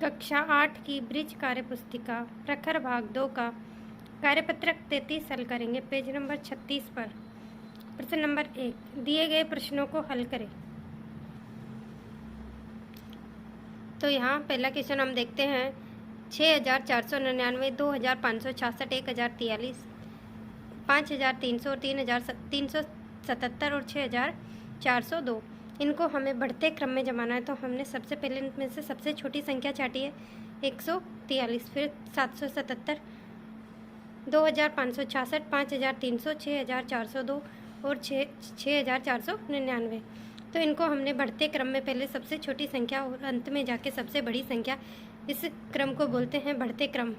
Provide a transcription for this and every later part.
कक्षा 8 की ब्रिज कार्यपुस्तिका प्रखर भाग 2 का कार्यपत्रक 33 हल करेंगे। पेज नंबर 36 पर प्रश्न नंबर 1, दिए गए प्रश्नों को हल करें। तो यहाँ पहला क्वेश्चन हम देखते हैं 6499, 2566, 1043, 5300 और 3377 और 6402 इनको हमें बढ़ते क्रम में जमाना है। तो हमने सबसे पहले इनमें से सबसे छोटी संख्या चाटी है 143, फिर 777, 2566, 5300, 6402 और 6499। तो इनको हमने बढ़ते क्रम में पहले सबसे छोटी संख्या और अंत में जाके सबसे बड़ी संख्या, इस क्रम को बोलते हैं बढ़ते क्रम।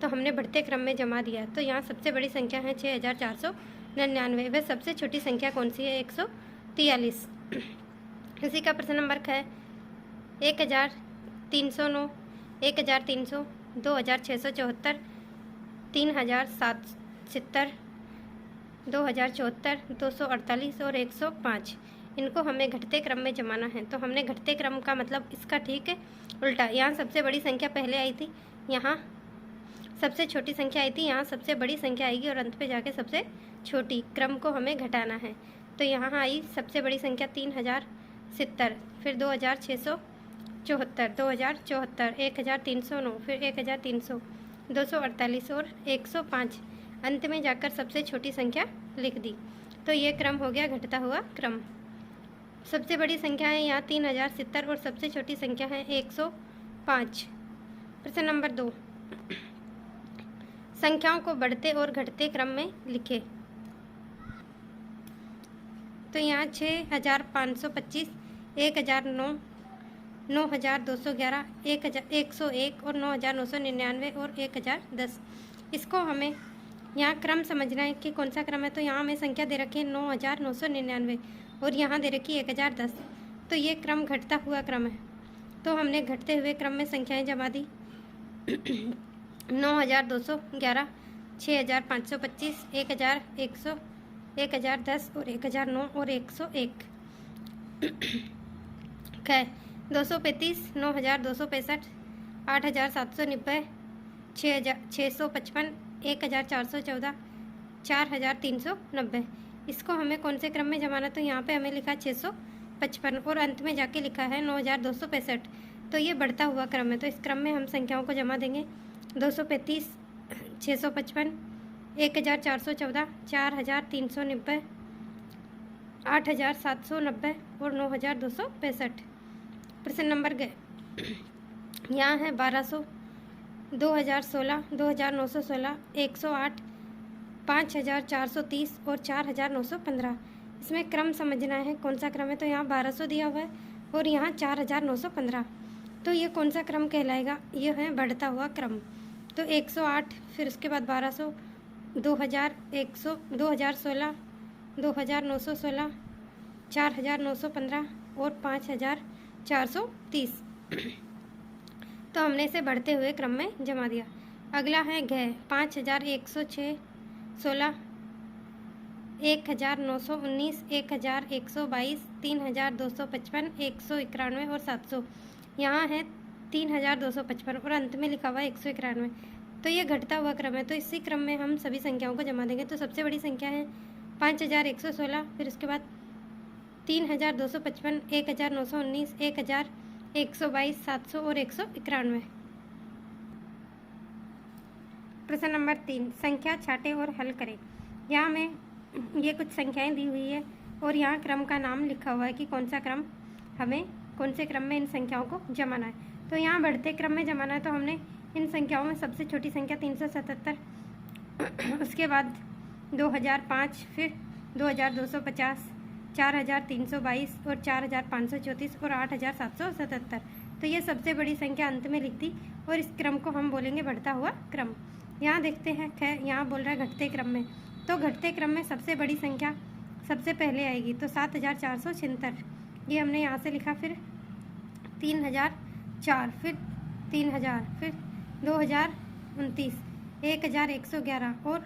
तो हमने बढ़ते क्रम में जमा दिया। तो यहाँ सबसे बड़ी संख्या है 6499। वह सबसे छोटी संख्या कौन सी है? 143। इसी का प्रश्न नंबर है 1309, 1300, 2674, 3070, 2074, 248 और 105। इनको हमें घटते क्रम में जमाना है। तो हमने घटते क्रम का मतलब इसका ठीक है उल्टा। यहाँ सबसे बड़ी संख्या पहले आई थी, यहाँ सबसे छोटी संख्या आई थी, यहाँ सबसे बड़ी संख्या आएगी और अंत पे जाके सबसे छोटी। क्रम को हमें घटाना है। तो यहाँ आई सबसे बड़ी संख्या 3070, फिर 2674, 2074, 1309, फिर 1300, 248 और 105। अंत में जाकर सबसे छोटी संख्या लिख दी। तो ये क्रम हो गया घटता हुआ क्रम। सबसे बड़ी संख्या है यहाँ 3070 और सबसे छोटी संख्या है 105। प्रश्न नंबर 2, संख्याओं को बढ़ते और घटते क्रम में लिखें। तो यहाँ 6525, 1009, 9211, 101 और 9999 और 1010। इसको हमें यहाँ क्रम समझना है कि कौन सा क्रम है। तो यहाँ हमें संख्या दे रखी है 9999 और यहाँ दे रखी है 1010। तो ये क्रम घटता हुआ क्रम है। तो हमने घटते हुए क्रम में संख्याएं जमा दी 9211, 6525, 1100, 1010 और 1009 और 101। 235, 9265, 8790, 655, 1414, 4390। इसको हमें कौन से क्रम में जमाना? तो यहाँ पे हमें लिखा 655 और अंत में जाके लिखा है 9265। तो ये बढ़ता हुआ क्रम है। तो इस क्रम में हम संख्याओं को जमा देंगे 235, 655, 1414, 4390, 8790 और 9265। प्रश्न नंबर यहाँ है 1200, 2016, 2916, 108, 5430 और 4915। इसमें क्रम समझना है कौन सा क्रम है। तो यहाँ 1200 दिया हुआ है और यहाँ 4915। तो ये कौन सा क्रम कहलाएगा? ये है बढ़ता हुआ क्रम। तो 108, फिर उसके बाद 1200, 2100, 2016, 2916, 4915 और 5430। तो हमने इसे बढ़ते हुए क्रम में जमा दिया। अगला है 5106, 16, 1919, 1122, 3255, 191 और 700। यहाँ है 3255 और अंत में लिखा हुआ है 191। तो ये घटता हुआ क्रम है। तो इसी क्रम में हम सभी संख्याओं को जमा देंगे। तो सबसे बड़ी संख्या है 5116, फिर उसके बाद 3255, 1919, 1122, 700 और 191। प्रश्न नंबर 3, संख्या छाटे और हल करें। यहाँ में ये कुछ संख्याएं दी हुई है और यहाँ क्रम का नाम लिखा हुआ है कि कौन सा क्रम हमें, कौन से क्रम में इन संख्याओं को जमाना है। तो यहाँ बढ़ते क्रम में जमाना है। तो हमने इन संख्याओं में सबसे छोटी संख्या 377, उसके बाद 2005, फिर 2250, 4322 और 4534 और 8777। तो ये सबसे बड़ी संख्या अंत में लिख दी और इस क्रम को हम बोलेंगे बढ़ता हुआ क्रम। यहाँ देखते हैं, यहाँ बोल रहा है घटते क्रम में। तो घटते क्रम में सबसे बड़ी संख्या सबसे पहले आएगी। तो 7476 ये हमने यहाँ से लिखा, फिर 3004, फिर 3000, फिर 2029, 1111 और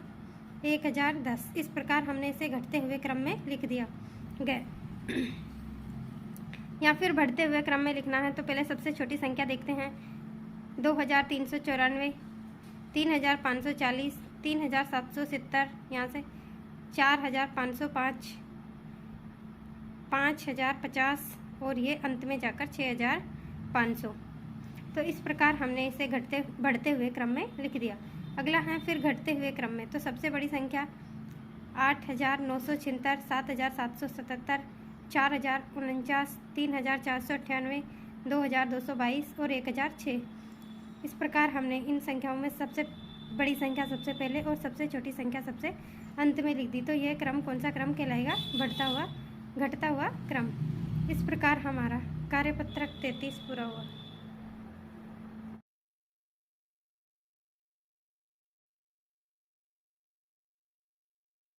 1010। इस प्रकार हमने इसे घटते हुए क्रम में लिख दिया गए। या फिर बढ़ते हुए क्रम में लिखना है तो पहले सबसे छोटी संख्या देखते हैं 2394, 3540, 3770, यहाँ से 4505, 5050 और ये अंत में जाकर 6500। तो इस प्रकार हमने इसे बढ़ते हुए क्रम में लिख दिया। अगला है फिर घटते हुए क्रम में। तो सबसे बड़ी संख्या 8976, 7777, 4049, 3498, 2222 और 1006। इस प्रकार हमने इन संख्याओं में सबसे बड़ी संख्या सबसे पहले और सबसे छोटी संख्या सबसे अंत में लिख दी। तो यह क्रम कौन सा क्रम कहलाएगा? बढ़ता हुआ घटता हुआ क्रम। इस प्रकार हमारा कार्यपत्रक 33 पूरा हुआ।